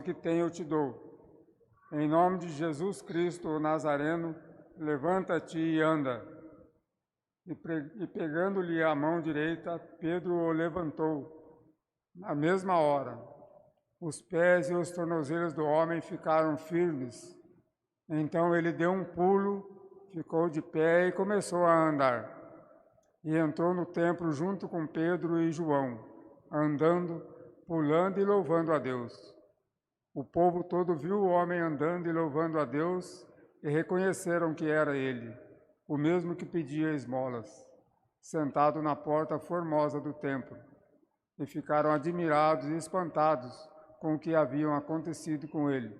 que tenho eu te dou. Em nome de Jesus Cristo, o Nazareno, levanta-te e anda. E pegando-lhe a mão direita, Pedro o levantou. Na mesma hora, os pés e os tornozelos do homem ficaram firmes. Então ele deu um pulo, ficou de pé e começou a andar. E entrou no templo junto com Pedro e João, andando, pulando e louvando a Deus. O povo todo viu o homem andando e louvando a Deus e reconheceram que era ele, o mesmo que pedia esmolas, sentado na porta formosa do templo. E ficaram admirados e espantados com o que haviam acontecido com ele.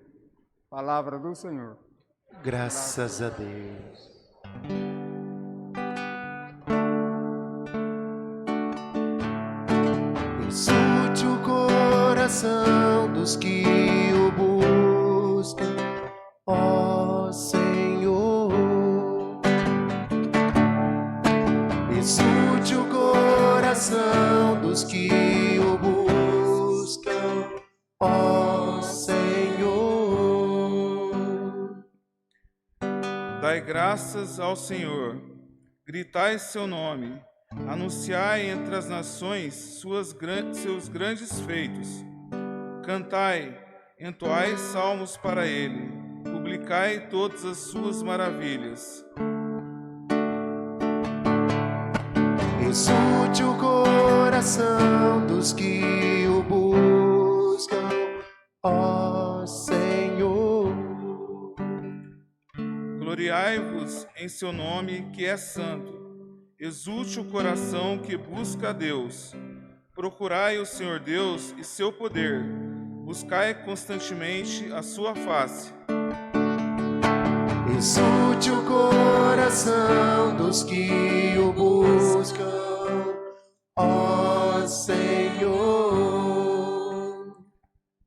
Palavra do Senhor. Graças a Deus. Consulte o coração dos que o buscam, ó Senhor. Consulte o coração dos que o buscam, ó Senhor. Dai graças ao Senhor, gritai seu nome, anunciai entre as nações seus grandes feitos. Cantai, entoai salmos para ele, publicai todas as suas maravilhas. Exulte o coração dos que o buscam, ó Senhor. Gloriai-vos em seu nome que é santo. Exulte o coração que busca a Deus. Procurai o Senhor Deus e seu poder. Buscai constantemente a sua face. Exulte o coração dos que o buscam, ó Senhor.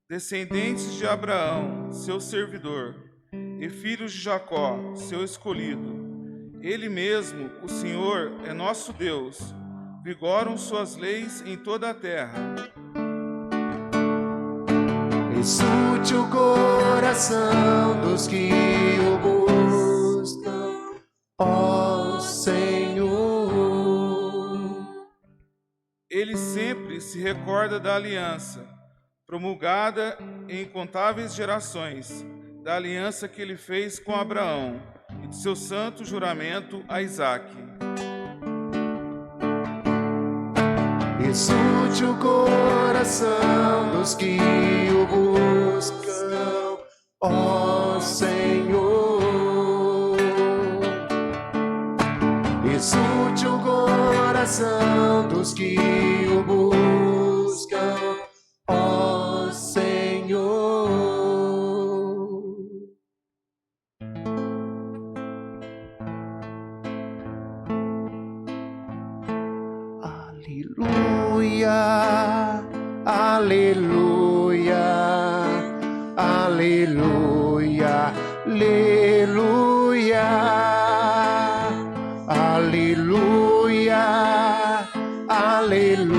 Descendentes de Abraão, seu servidor, e filhos de Jacó, seu escolhido. Ele mesmo, o Senhor, é nosso Deus. Vigoram suas leis em toda a terra. Exulte o coração dos que o buscam, ó Senhor. Ele sempre se recorda da aliança, promulgada em incontáveis gerações, da aliança que ele fez com Abraão e de seu santo juramento a Isaque. Exulte o coração dos que o buscam, ó Senhor. Exulte o coração dos que o buscam, ó Senhor. Aleluia, aleluia, aleluia, aleluia, aleluia, aleluia,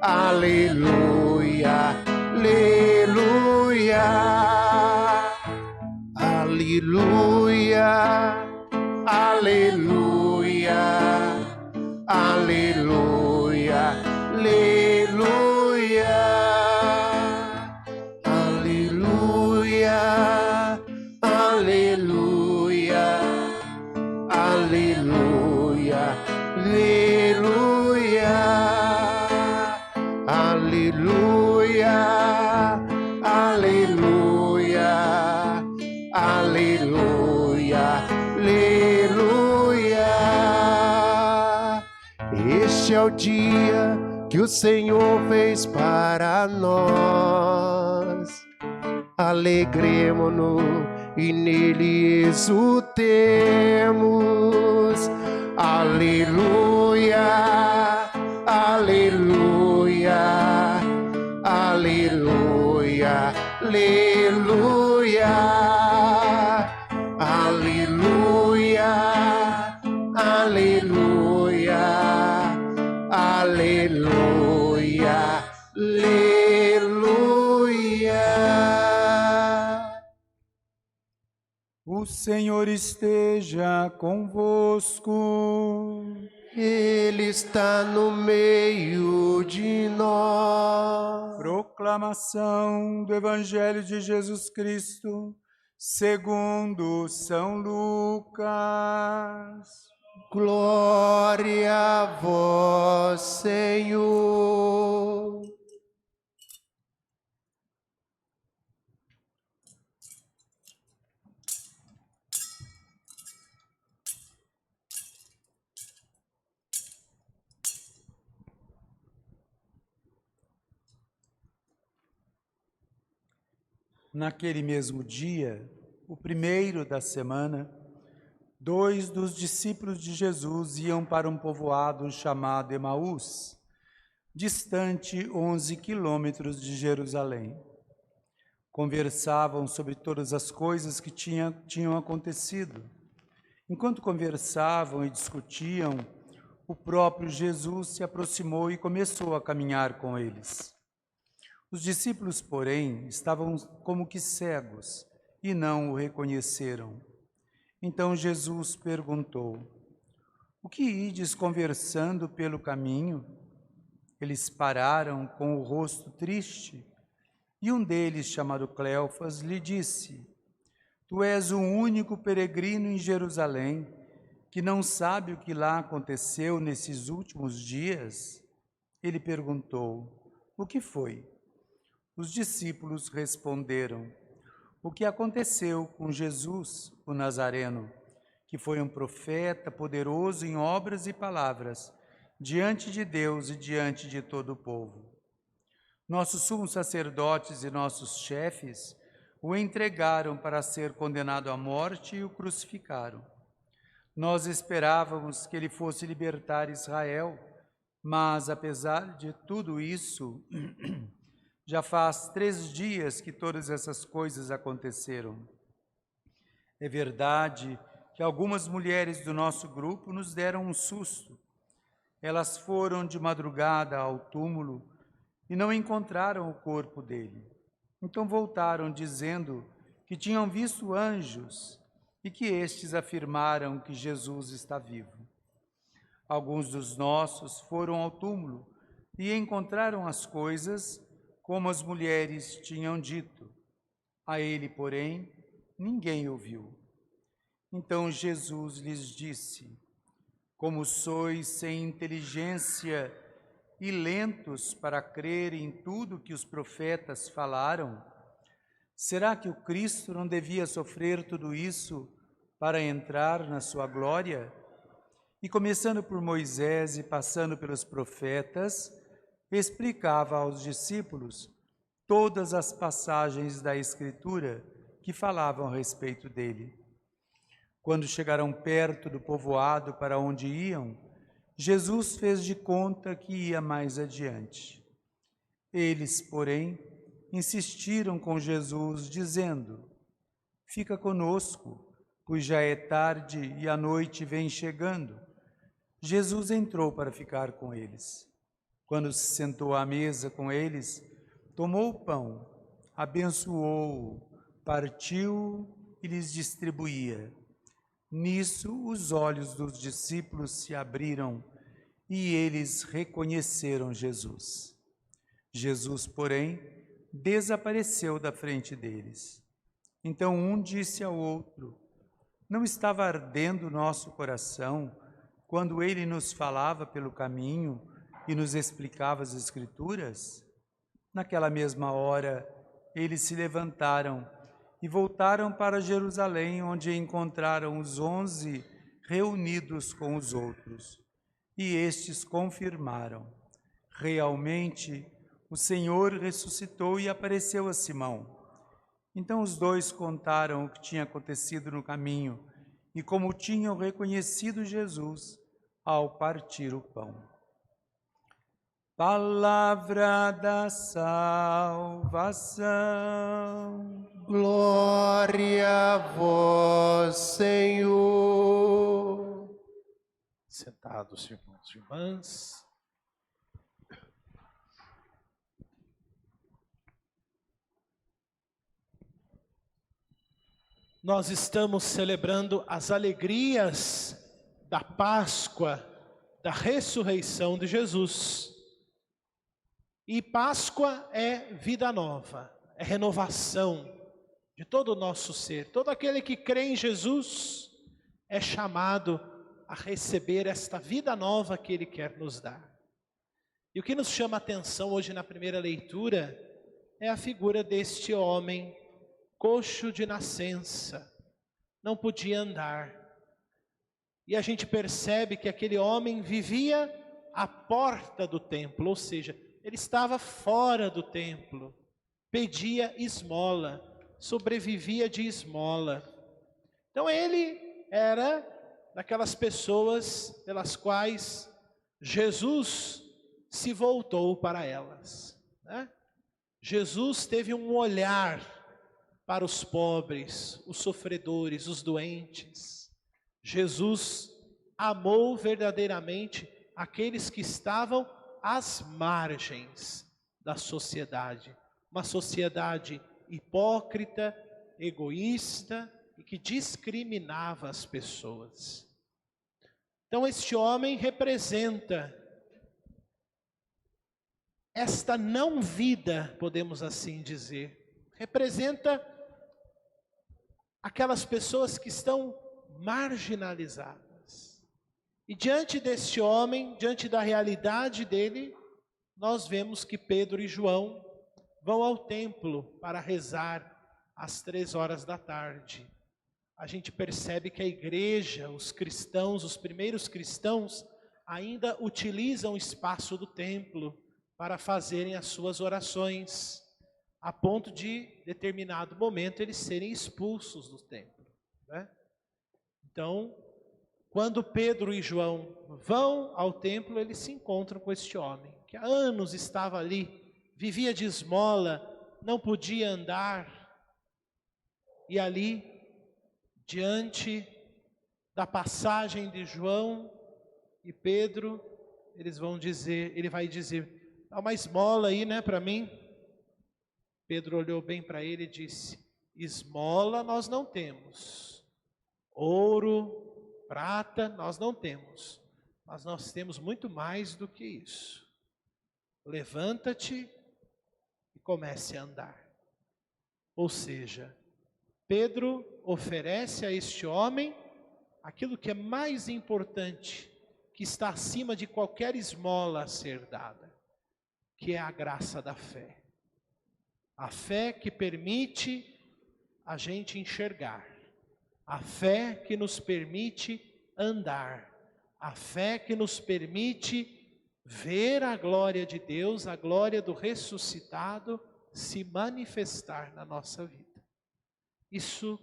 aleluia, aleluia, aleluia, aleluia, aleluia, aleluia, aleluia, aleluia, aleluia, aleluia, aleluia, aleluia. Este é o dia que o Senhor fez para nós. Alegremo-nos e nele exultemos. Aleluia, aleluia, aleluia, aleluia, aleluia, aleluia, aleluia, aleluia. O Senhor esteja convosco. Ele está no meio de nós. Proclamação do Evangelho de Jesus Cristo, segundo São Lucas. Glória a vós, Senhor. Naquele mesmo dia, o primeiro da semana, 2 dos discípulos de Jesus iam para um povoado chamado Emaús, distante 11 quilômetros de Jerusalém. Conversavam sobre todas as coisas que tinham acontecido. Enquanto conversavam e discutiam, o próprio Jesus se aproximou e começou a caminhar com eles. Os discípulos, porém, estavam como que cegos e não o reconheceram. Então Jesus perguntou: O que ides conversando pelo caminho? Eles pararam com o rosto triste, e um deles, chamado Cleofas, lhe disse: Tu és o único peregrino em Jerusalém que não sabe o que lá aconteceu nesses últimos dias? Ele perguntou: O que foi? Os discípulos responderam: O que aconteceu com Jesus, o Nazareno, que foi um profeta poderoso em obras e palavras, diante de Deus e diante de todo o povo. Nossos sumos sacerdotes e nossos chefes o entregaram para ser condenado à morte e o crucificaram. Nós esperávamos que ele fosse libertar Israel, mas, apesar de tudo isso, já faz 3 dias que todas essas coisas aconteceram. É verdade que algumas mulheres do nosso grupo nos deram um susto. Elas foram de madrugada ao túmulo e não encontraram o corpo dele. Então voltaram dizendo que tinham visto anjos e que estes afirmaram que Jesus está vivo. Alguns dos nossos foram ao túmulo e encontraram as coisas como as mulheres tinham dito. A ele, porém, ninguém ouviu. Então Jesus lhes disse: Como sois sem inteligência e lentos para crer em tudo que os profetas falaram? Será que o Cristo não devia sofrer tudo isso para entrar na sua glória? E começando por Moisés e passando pelos profetas, explicava aos discípulos todas as passagens da Escritura que falavam a respeito dele. Quando chegaram perto do povoado para onde iam, Jesus fez de conta que ia mais adiante. Eles, porém, insistiram com Jesus, dizendo: Fica conosco, pois já é tarde e a noite vem chegando. Jesus entrou para ficar com eles. Quando se sentou à mesa com eles, tomou o pão, abençoou-o, partiu e lhes distribuía. Nisso, os olhos dos discípulos se abriram e eles reconheceram Jesus. Jesus, porém, desapareceu da frente deles. Então um disse ao outro: Não estava ardendo o nosso coração quando ele nos falava pelo caminho e nos explicava as Escrituras? Naquela mesma hora, eles se levantaram e voltaram para Jerusalém, onde encontraram os 11 reunidos com os outros. E estes confirmaram: realmente, o Senhor ressuscitou e apareceu a Simão. Então os dois contaram o que tinha acontecido no caminho e como tinham reconhecido Jesus ao partir o pão. Palavra da salvação. Glória a vós, Senhor. Sentados, irmãos e irmãs. nós estamos celebrando as alegrias da Páscoa, da ressurreição de Jesus. E Páscoa é vida nova, é renovação de todo o nosso ser. Todo aquele que crê em Jesus é chamado a receber esta vida nova que Ele quer nos dar. E o que nos chama a atenção hoje na primeira leitura é a figura deste homem coxo de nascença, não podia andar. E a gente percebe que aquele homem vivia à porta do templo, ou seja, ele estava fora do templo, pedia esmola, sobrevivia de esmola. Então ele era daquelas pessoas pelas quais Jesus se voltou para elas, né? Jesus teve um olhar para os pobres, os sofredores, os doentes. Jesus amou verdadeiramente aqueles que estavam às margens da sociedade. Uma sociedade hipócrita, egoísta e que discriminava as pessoas. Então este homem representa esta não vida, podemos assim dizer. Representa aquelas pessoas que estão marginalizadas. E diante deste homem, diante da realidade dele, nós vemos que Pedro e João vão ao templo para rezar às 3 horas da tarde. A gente percebe que a igreja, os cristãos, os primeiros cristãos, ainda utilizam o espaço do templo para fazerem as suas orações, a ponto de, em determinado momento, eles serem expulsos do templo, né? Então, quando Pedro e João vão ao templo, eles se encontram com este homem, que há anos estava ali, vivia de esmola, não podia andar, e ali, diante da passagem de João e Pedro, ele vai dizer, dá uma esmola aí, né, para mim. Pedro olhou bem para ele e disse, esmola nós não temos, ouro, prata nós não temos, mas nós temos muito mais do que isso. Levanta-te e comece a andar. Ou seja, Pedro oferece a este homem aquilo que é mais importante, que está acima de qualquer esmola a ser dada, que é a graça da fé. A fé que permite a gente enxergar, a fé que nos permite andar, a fé que nos permite ver a glória de Deus, a glória do ressuscitado se manifestar na nossa vida. Isso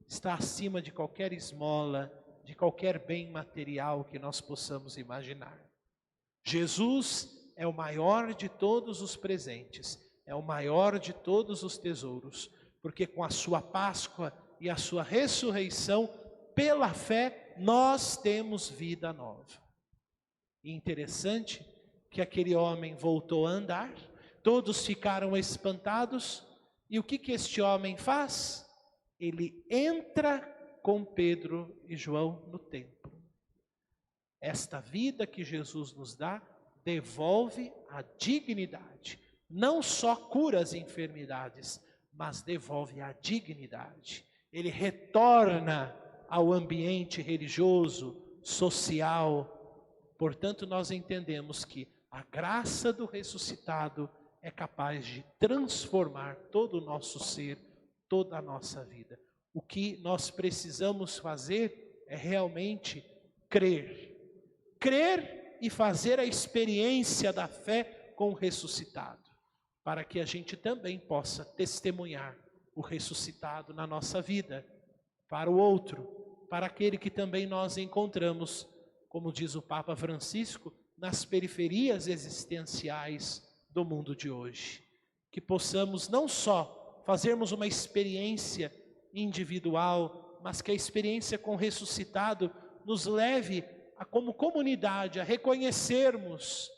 está acima de qualquer esmola, de qualquer bem material que nós possamos imaginar. Jesus é o maior de todos os presentes, é o maior de todos os tesouros, porque com a sua Páscoa e a sua ressurreição, pela fé, nós temos vida nova. E interessante que aquele homem voltou a andar, todos ficaram espantados, e o que este homem faz? Ele entra com Pedro e João no templo. Esta vida que Jesus nos dá, devolve a dignidade. Não só cura as enfermidades, mas devolve a dignidade. Ele retorna ao ambiente religioso, social. Portanto, nós entendemos que a graça do ressuscitado é capaz de transformar todo o nosso ser, toda a nossa vida. O que nós precisamos fazer é realmente crer. Crer e fazer a experiência da fé com o ressuscitado, para que a gente também possa testemunhar o ressuscitado na nossa vida, para o outro, para aquele que também nós encontramos, como diz o Papa Francisco, nas periferias existenciais do mundo de hoje. Que possamos não só fazermos uma experiência individual, mas que a experiência com o ressuscitado nos leve a, como comunidade, a reconhecermos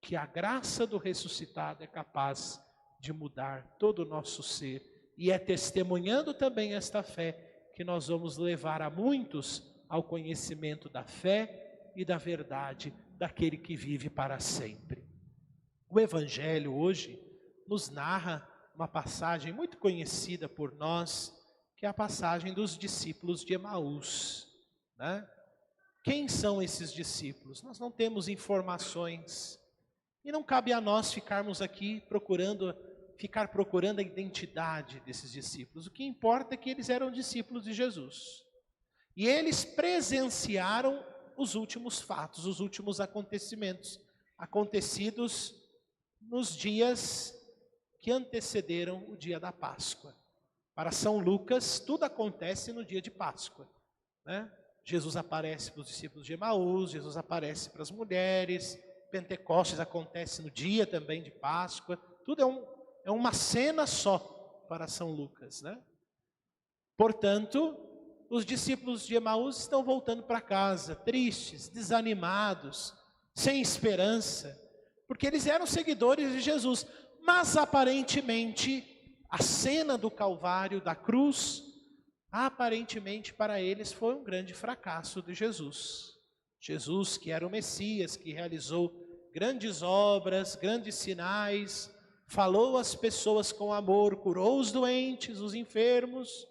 que a graça do ressuscitado é capaz de mudar todo o nosso ser. E é testemunhando também esta fé que nós vamos levar a muitos ao conhecimento da fé e da verdade daquele que vive para sempre. O Evangelho hoje nos narra uma passagem muito conhecida por nós, que é a passagem dos discípulos de Emaús, né? Quem são esses discípulos? Nós não temos informações e não cabe a nós ficarmos aqui procurando a identidade desses discípulos. O que importa é que eles eram discípulos de Jesus. E eles presenciaram os últimos fatos, os últimos acontecimentos, acontecidos nos dias que antecederam o dia da Páscoa. Para São Lucas, tudo acontece no dia de Páscoa, né? Jesus aparece para os discípulos de Emaús, Jesus aparece para as mulheres, Pentecostes acontece no dia também de Páscoa, tudo é uma cena só para São Lucas, né? Portanto, os discípulos de Emaús estão voltando para casa, tristes, desanimados, sem esperança, porque eles eram seguidores de Jesus, mas aparentemente a cena do Calvário, da cruz, aparentemente para eles foi um grande fracasso de Jesus. Jesus, que era o Messias, que realizou grandes obras, grandes sinais, falou às pessoas com amor, curou os doentes, os enfermos,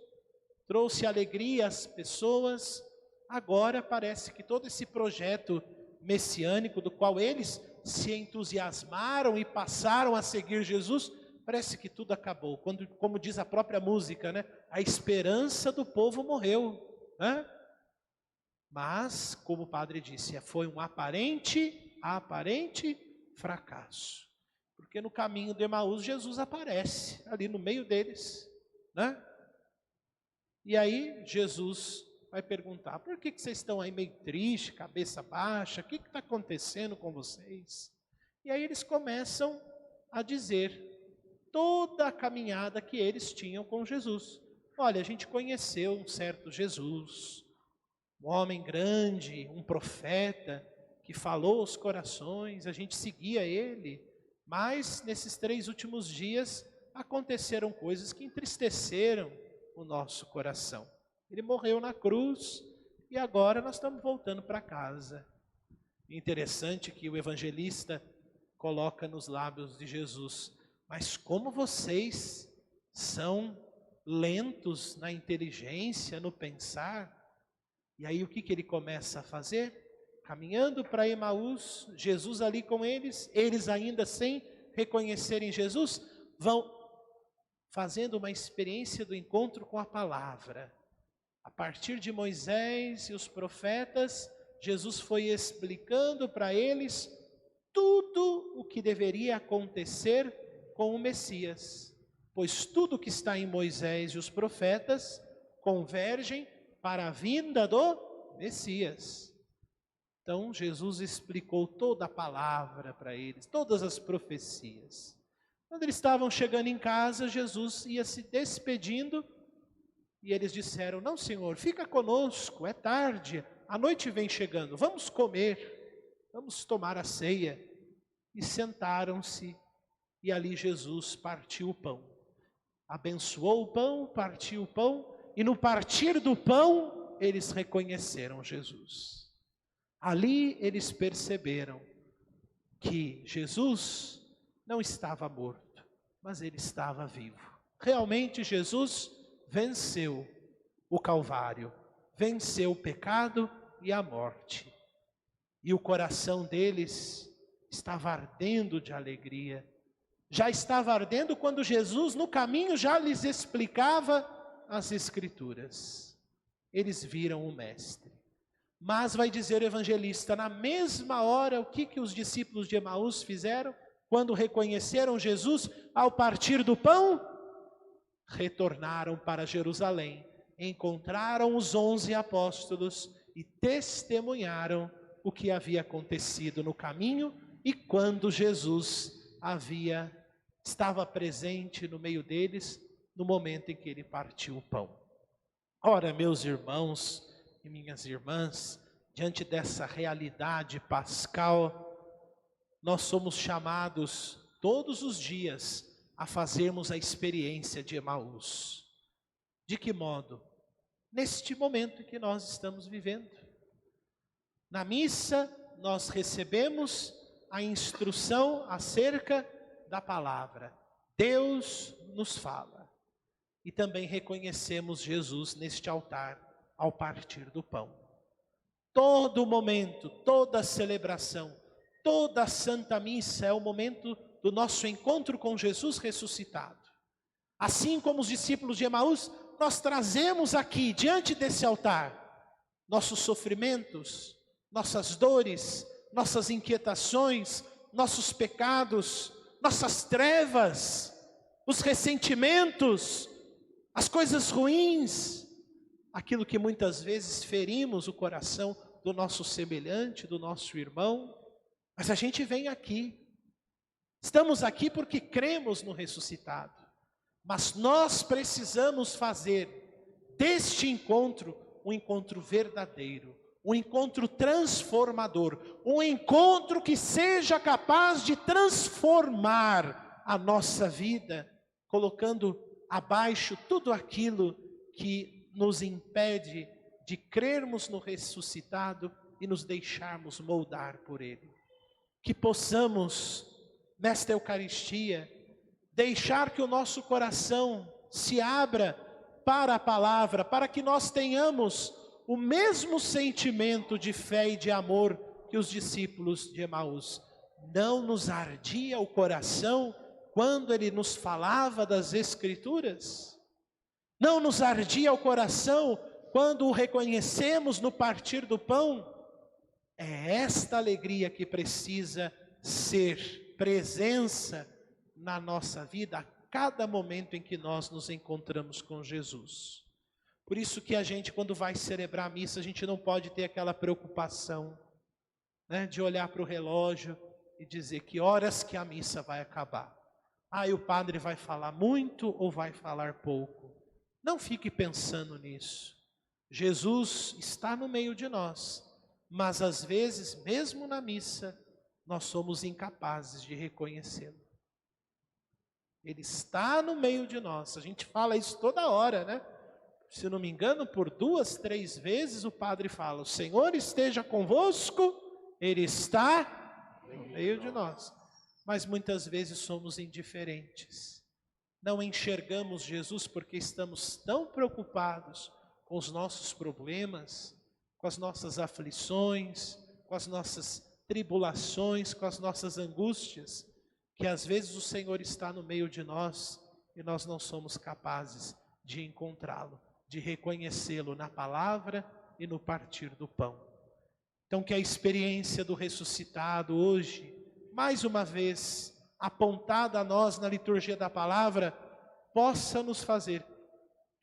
trouxe alegria às pessoas. Agora parece que todo esse projeto messiânico do qual eles se entusiasmaram e passaram a seguir Jesus, parece que tudo acabou. Como diz a própria música, né? A esperança do povo morreu, né? Mas, como o padre disse, foi um aparente fracasso. Porque no caminho de Emaús, Jesus aparece ali no meio deles, né? E aí Jesus vai perguntar: por que vocês estão aí meio tristes, cabeça baixa? O que está acontecendo com vocês? E aí eles começam a dizer toda a caminhada que eles tinham com Jesus. Olha, a gente conheceu um certo Jesus, um homem grande, um profeta, que falou aos corações, a gente seguia ele, mas nesses 3 últimos dias aconteceram coisas que entristeceram o nosso coração. Ele morreu na cruz e agora nós estamos voltando para casa. Interessante que o evangelista coloca nos lábios de Jesus: mas como vocês são lentos na inteligência, no pensar. E aí o que ele começa a fazer? Caminhando para Emaús, Jesus ali com eles ainda sem reconhecerem Jesus, vão fazendo uma experiência do encontro com a palavra. A partir de Moisés e os profetas, Jesus foi explicando para eles tudo o que deveria acontecer com o Messias, pois tudo que está em Moisés e os profetas convergem para a vinda do Messias. Então Jesus explicou toda a palavra para eles, todas as profecias. Quando eles estavam chegando em casa, Jesus ia se despedindo e eles disseram: não, Senhor, fica conosco, é tarde, a noite vem chegando, vamos comer, vamos tomar a ceia. E sentaram-se, e ali Jesus partiu o pão. Abençoou o pão, partiu o pão, e no partir do pão, eles reconheceram Jesus. Ali eles perceberam que Jesus não estava morto, mas ele estava vivo. Realmente Jesus venceu o Calvário, venceu o pecado e a morte. E o coração deles estava ardendo de alegria. Já estava ardendo quando Jesus no caminho já lhes explicava as Escrituras. Eles viram o Mestre. Mas vai dizer o evangelista, na mesma hora, o que os discípulos de Emaús fizeram? Quando reconheceram Jesus, ao partir do pão, retornaram para Jerusalém, encontraram os 11 apóstolos e testemunharam o que havia acontecido no caminho e quando Jesus estava presente no meio deles, no momento em que ele partiu o pão. Ora, meus irmãos e minhas irmãs, diante dessa realidade pascal, nós somos chamados todos os dias a fazermos a experiência de Emaús. De que modo? neste momento que nós estamos vivendo. Na missa, nós recebemos a instrução acerca da palavra. Deus nos fala. E também reconhecemos Jesus neste altar, ao partir do pão. Todo momento, toda celebração, toda a Santa Missa é o momento do nosso encontro com Jesus ressuscitado. Assim como os discípulos de Emaús, nós trazemos aqui, diante desse altar, nossos sofrimentos, nossas dores, nossas inquietações, nossos pecados, nossas trevas, os ressentimentos, as coisas ruins, aquilo que muitas vezes ferimos o coração do nosso semelhante, do nosso irmão, mas a gente vem aqui. Estamos aqui porque cremos no ressuscitado, mas nós precisamos fazer deste encontro um encontro verdadeiro, um encontro transformador, um encontro que seja capaz de transformar a nossa vida, colocando abaixo tudo aquilo que nos impede de crermos no ressuscitado e nos deixarmos moldar por Ele. Que possamos, nesta Eucaristia, deixar que o nosso coração se abra para a palavra, para que nós tenhamos o mesmo sentimento de fé e de amor que os discípulos de Emaús. Não nos ardia o coração quando ele nos falava das Escrituras? Não nos ardia o coração quando o reconhecemos no partir do pão? É esta alegria que precisa ser presença na nossa vida a cada momento em que nós nos encontramos com Jesus. Por isso que a gente, quando vai celebrar a missa, a gente não pode ter aquela preocupação, né, de olhar para o relógio e dizer que horas que a missa vai acabar. E o padre vai falar muito ou vai falar pouco? Não fique pensando nisso. Jesus está no meio de nós, mas às vezes, mesmo na missa, nós somos incapazes de reconhecê-lo. Ele está no meio de nós. A gente fala isso toda hora, né? Se não me engano, por 2, 3 vezes o padre fala: o Senhor esteja convosco, Ele está no meio de nós. Mas muitas vezes somos indiferentes. Não enxergamos Jesus porque estamos tão preocupados com os nossos problemas, com as nossas aflições, com as nossas tribulações, com as nossas angústias, que às vezes o Senhor está no meio de nós e nós não somos capazes de encontrá-lo, de reconhecê-lo na palavra e no partir do pão. Então que a experiência do ressuscitado hoje, mais uma vez, apontada a nós na liturgia da palavra, possa nos fazer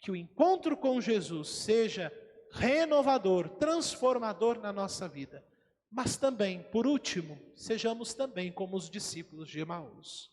que o encontro com Jesus seja renovador, transformador na nossa vida. Mas também, por último, sejamos também como os discípulos de Emaús,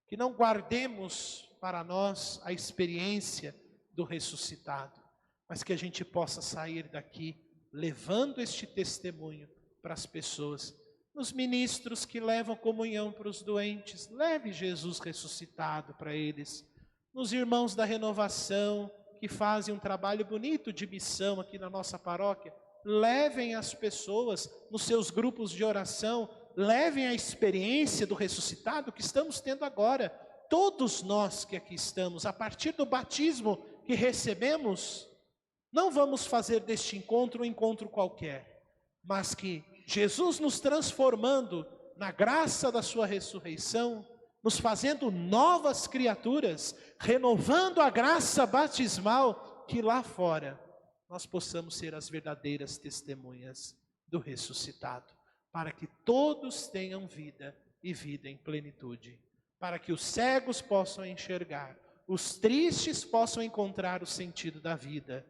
que não guardemos para nós a experiência do ressuscitado, mas que a gente possa sair daqui levando este testemunho para as pessoas. Nos ministros que levam comunhão para os doentes, leve Jesus ressuscitado para eles. Nos irmãos da renovação, que fazem um trabalho bonito de missão aqui na nossa paróquia, levem as pessoas nos seus grupos de oração, levem a experiência do ressuscitado que estamos tendo agora. Todos nós que aqui estamos, a partir do batismo que recebemos, não vamos fazer deste encontro um encontro qualquer, mas que Jesus nos transformando na graça da sua ressurreição, nos fazendo novas criaturas, renovando a graça batismal, que lá fora nós possamos ser as verdadeiras testemunhas do ressuscitado, para que todos tenham vida e vida em plenitude, para que os cegos possam enxergar, os tristes possam encontrar o sentido da vida,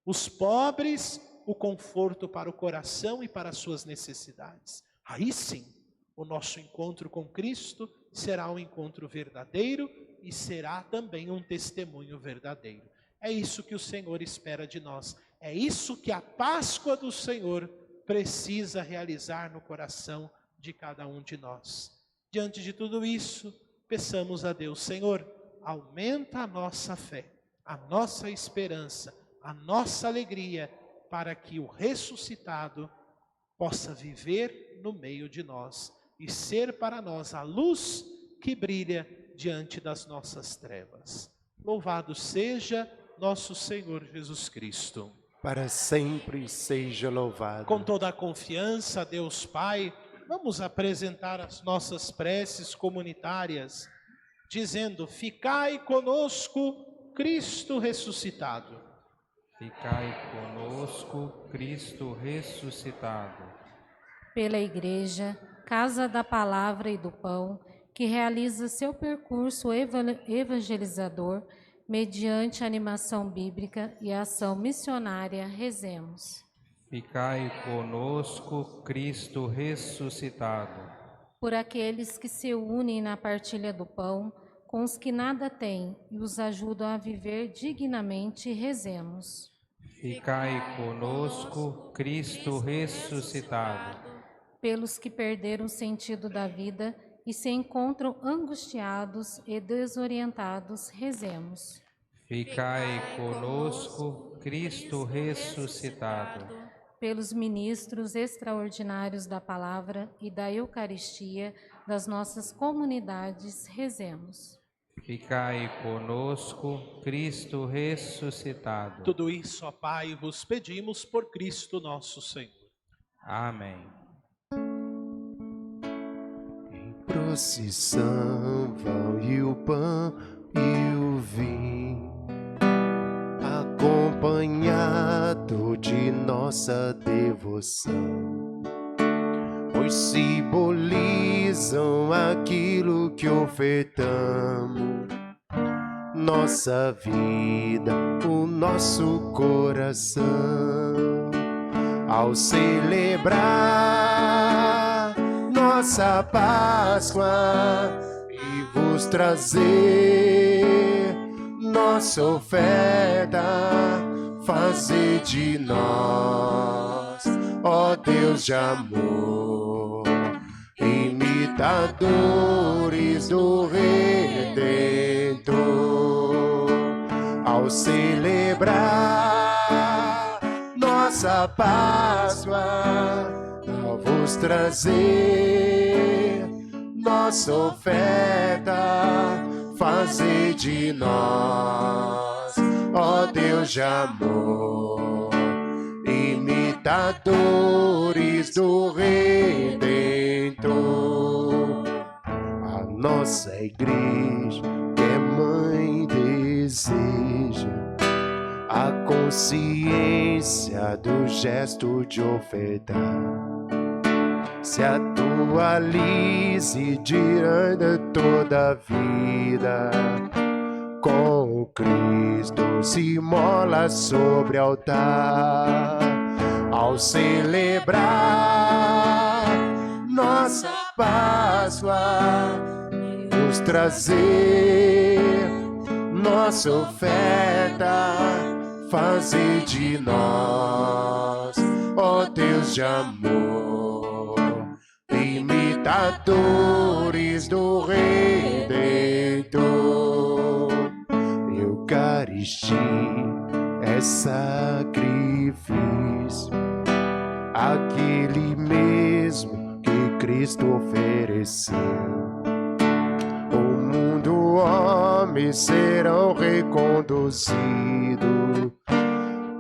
os pobres, o conforto para o coração e para as suas necessidades. Aí sim, o nosso encontro com Cristo será um encontro verdadeiro e será também um testemunho verdadeiro. É isso que o Senhor espera de nós. É isso que a Páscoa do Senhor precisa realizar no coração de cada um de nós. Diante de tudo isso, peçamos a Deus: Senhor, aumenta a nossa fé, a nossa esperança, a nossa alegria, para que o ressuscitado possa viver no meio de nós e ser para nós a luz que brilha diante das nossas trevas. Louvado seja nosso Senhor Jesus Cristo. Para sempre seja louvado. Com toda a confiança a Deus Pai, vamos apresentar as nossas preces comunitárias, dizendo: ficai conosco, Cristo ressuscitado. Ficai conosco, Cristo ressuscitado. Pela Igreja, Casa da Palavra e do Pão, que realiza seu percurso evangelizador mediante a animação bíblica e a ação missionária, rezemos. Ficai conosco, Cristo ressuscitado. Por aqueles que se unem na partilha do pão, com os que nada têm e os ajudam a viver dignamente, rezemos. Ficai conosco, Cristo ressuscitado. Pelos que perderam o sentido da vida e se encontram angustiados e desorientados, rezemos. Ficai conosco, Cristo ressuscitado. Pelos ministros extraordinários da palavra e da Eucaristia das nossas comunidades, rezemos. Ficai conosco, Cristo ressuscitado. Tudo isso, ó Pai, vos pedimos por Cristo nosso Senhor. Amém. Em procissão vão e o pão e o vinho, acompanhado de nossa devoção, pois simbolizam aquilo que ofertamos, nossa vida, o nosso coração, ao celebrar nossa Páscoa e vos trazer nossa oferta, fazer de nós, ó Deus de amor, imitadores do Redentor, ao celebrar nossa Páscoa, a vos trazer nossa oferta, fazer de nós, ó Deus de amor, imitadores do Redentor. A nossa igreja, que é mãe, deseja a consciência do gesto de ofertar, se atualize diante toda a vida, com Cristo se mola sobre altar, ao celebrar nossa Páscoa, vos trazer nossa oferta, fazer de nós, ó Deus de amor, imitadores do Redentor. Eucaristia é sacrifício, aquele mesmo que Cristo ofereceu. O mundo, homens serão reconduzidos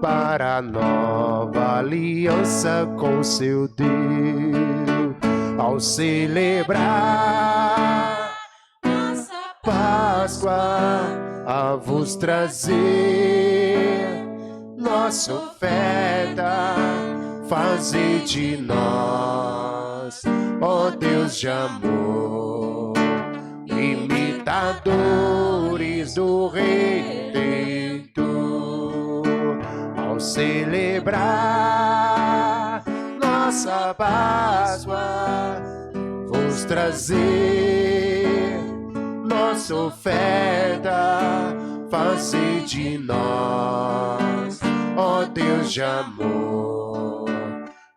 para a nova aliança com seu Deus, ao celebrar nossa Páscoa, a vos trazer nossa oferta, fazer de nós, ó Deus de amor, imitadores do Redentor, ao celebrar nossa Páscoa, vos trazer nossa oferta, fazer de nós, ó Deus de amor,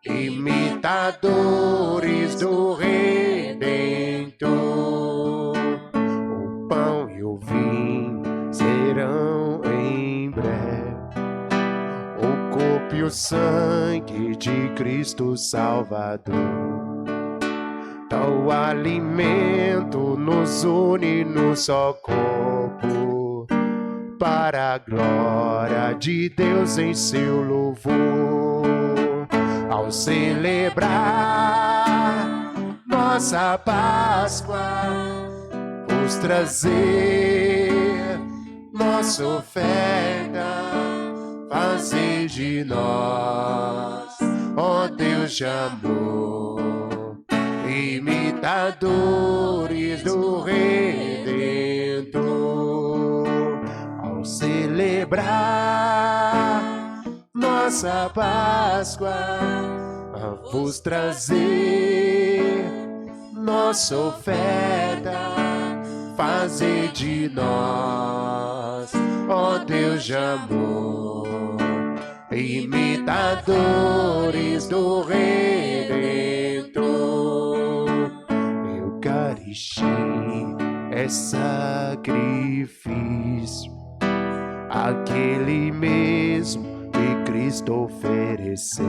imitadores do Redentor. O pão e o vinho serão em breve no sangue de Cristo Salvador. Tal alimento nos une num só corpo, para a glória de Deus em seu louvor. Ao celebrar nossa Páscoa, vos trazer nossa oferta, fazer de nós, ó Deus de amor, imitadores do Redentor. Ao celebrar nossa Páscoa, a vos trazer nossa oferta, fazer de nós, ó Deus de amor, imitadores do Redentor. Eucaristia é sacrifício, aquele mesmo que Cristo ofereceu.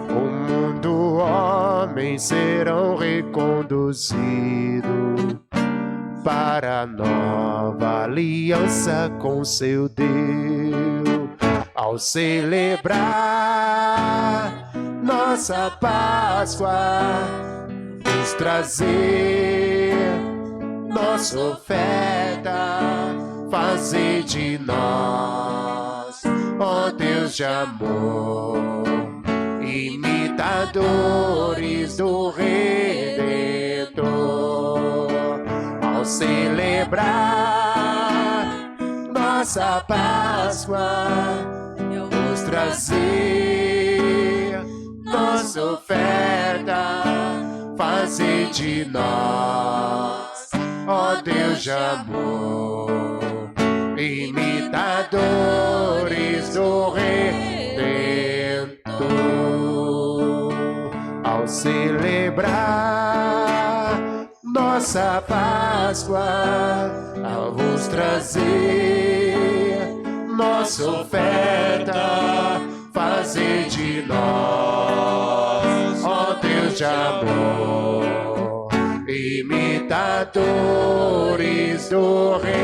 O mundo, homens serão reconduzidos para a nova aliança com seu Deus. Ao celebrar nossa Páscoa, vos trazer nossa oferta, fazer de nós, ó Deus de amor, imitadores do Redentor. Ao celebrar nossa Páscoa, vos trazer nossa oferta, fazer de nós, ó Deus de amor, imitadores do Redentor. Ao celebrar nossa Páscoa, a vos trazer nossa oferta, fazer de nós, ó Deus de amor, imitadores do Redentor.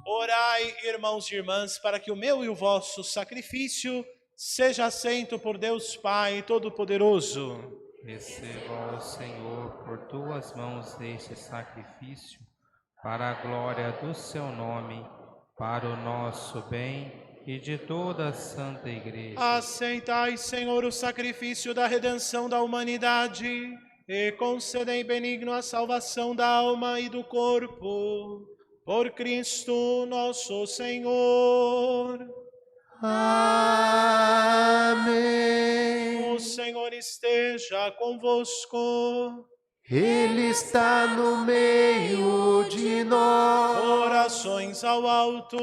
Orai, irmãos e irmãs, para que o meu e o vosso sacrifício seja aceito por Deus Pai Todo-Poderoso. Receba, ó Senhor, por tuas mãos este sacrifício, para a glória do seu nome, para o nosso bem e de toda a Santa Igreja. Aceitai, Senhor, o sacrifício da redenção da humanidade e concedei benigno a salvação da alma e do corpo. Por Cristo nosso Senhor. Amém. O Senhor esteja convosco. Ele está no meio de nós. Orações ao alto.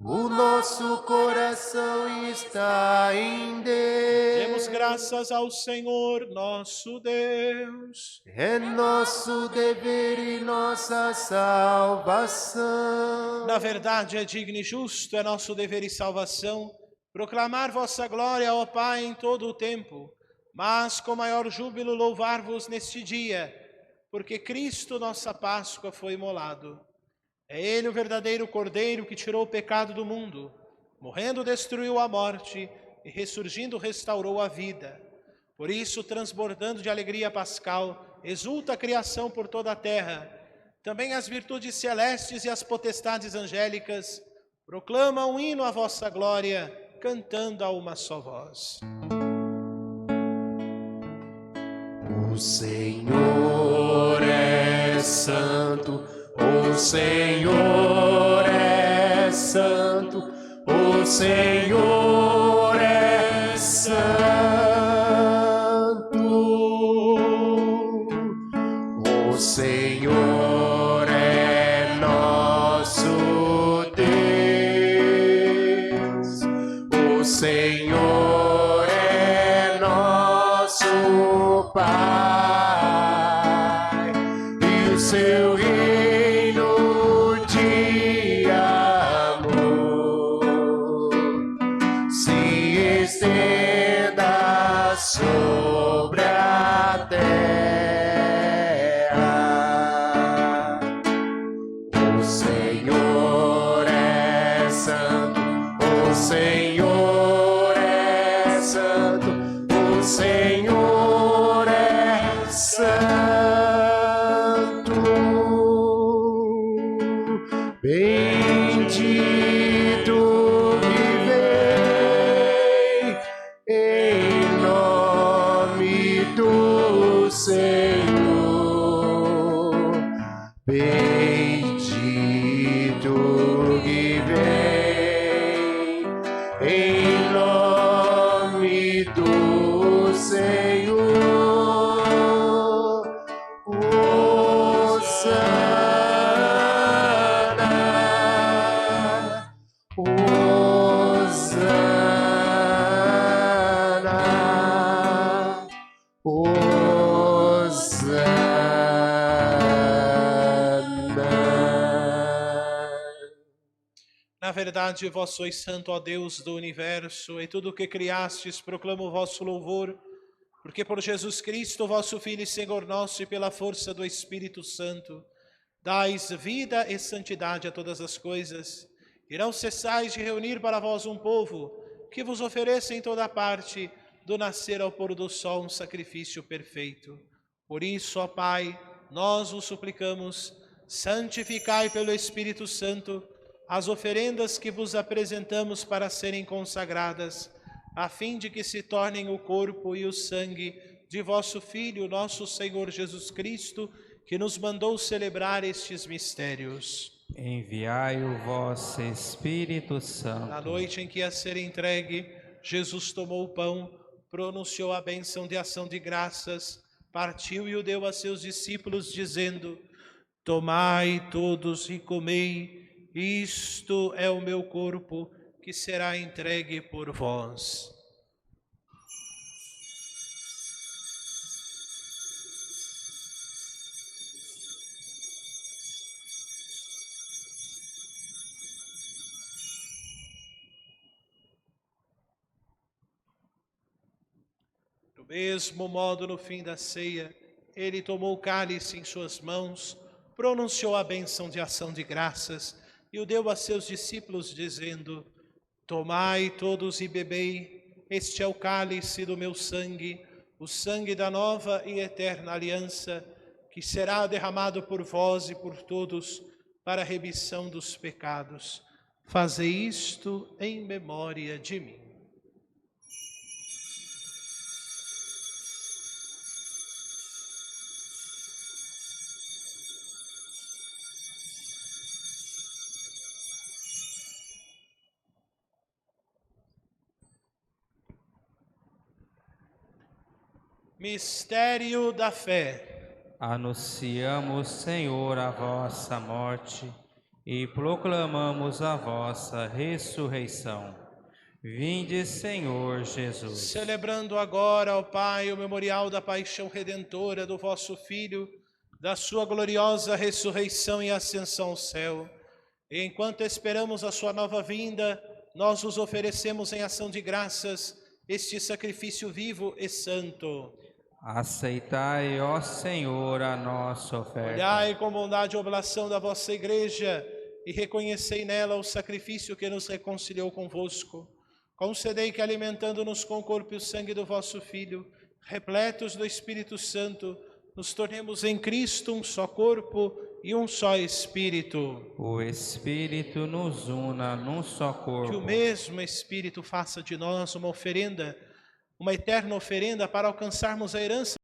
O nosso coração está em Deus. Demos graças ao Senhor nosso Deus. É nosso dever e nossa salvação. Na verdade, é digno e justo, é nosso dever e salvação, proclamar vossa glória, ó Pai, em todo o tempo, mas com maior júbilo louvar-vos neste dia, porque Cristo, nossa Páscoa, foi imolado. É Ele o verdadeiro Cordeiro que tirou o pecado do mundo, morrendo destruiu a morte e ressurgindo restaurou a vida. Por isso, transbordando de alegria pascal, exulta a criação por toda a terra. Também as virtudes celestes e as potestades angélicas proclamam um hino à vossa glória, cantando a uma só voz. O Senhor é santo, o Senhor é santo, o Senhor é santo. O Senhor é nosso Deus, o Senhor é nosso Pai, e o seu reino dia Bendito que vem em nome do Senhor. Hosana, Hosana, Na verdade, vós sois santo, ó Deus do universo, e tudo o que criastes proclama o vosso louvor, porque por Jesus Cristo, vosso Filho e Senhor nosso, e pela força do Espírito Santo, dais vida e santidade a todas as coisas, e não cessais de reunir para vós um povo, que vos ofereça em toda parte, do nascer ao pôr do sol, um sacrifício perfeito. Por isso, ó Pai, nós vos suplicamos, santificai pelo Espírito Santo as oferendas que vos apresentamos para serem consagradas, a fim de que se tornem o corpo e o sangue de vosso Filho, nosso Senhor Jesus Cristo, que nos mandou celebrar estes mistérios. Enviai o vosso Espírito Santo. Na noite em que a ser entregue, Jesus tomou o pão, pronunciou a bênção de ação de graças, partiu e o deu a seus discípulos, dizendo: tomai todos e comei, isto é o meu corpo, que será entregue por vós. Do mesmo modo, no fim da ceia, ele tomou o cálice em suas mãos, pronunciou a bênção de ação de graças e o deu a seus discípulos, dizendo: tomai todos e bebei, este é o cálice do meu sangue, o sangue da nova e eterna aliança, que será derramado por vós e por todos para a remissão dos pecados. Fazei isto em memória de mim. Mistério da fé. Anunciamos, Senhor, a vossa morte e proclamamos a vossa ressurreição. Vinde, Senhor Jesus. Celebrando agora, ó Pai, o memorial da paixão redentora do vosso Filho, da sua gloriosa ressurreição e ascensão ao céu. E enquanto esperamos a sua nova vinda, nós vos oferecemos em ação de graças este sacrifício vivo e santo. Aceitai, ó Senhor, a nossa oferta. Olhai com bondade a oblação da vossa igreja e reconhecei nela o sacrifício que nos reconciliou convosco. Concedei que, alimentando-nos com o corpo e o sangue do vosso Filho, repletos do Espírito Santo, nos tornemos em Cristo um só corpo e um só Espírito. O Espírito nos una num só corpo. Que o mesmo Espírito faça de nós uma oferenda, uma eterna oferenda para alcançarmos a herança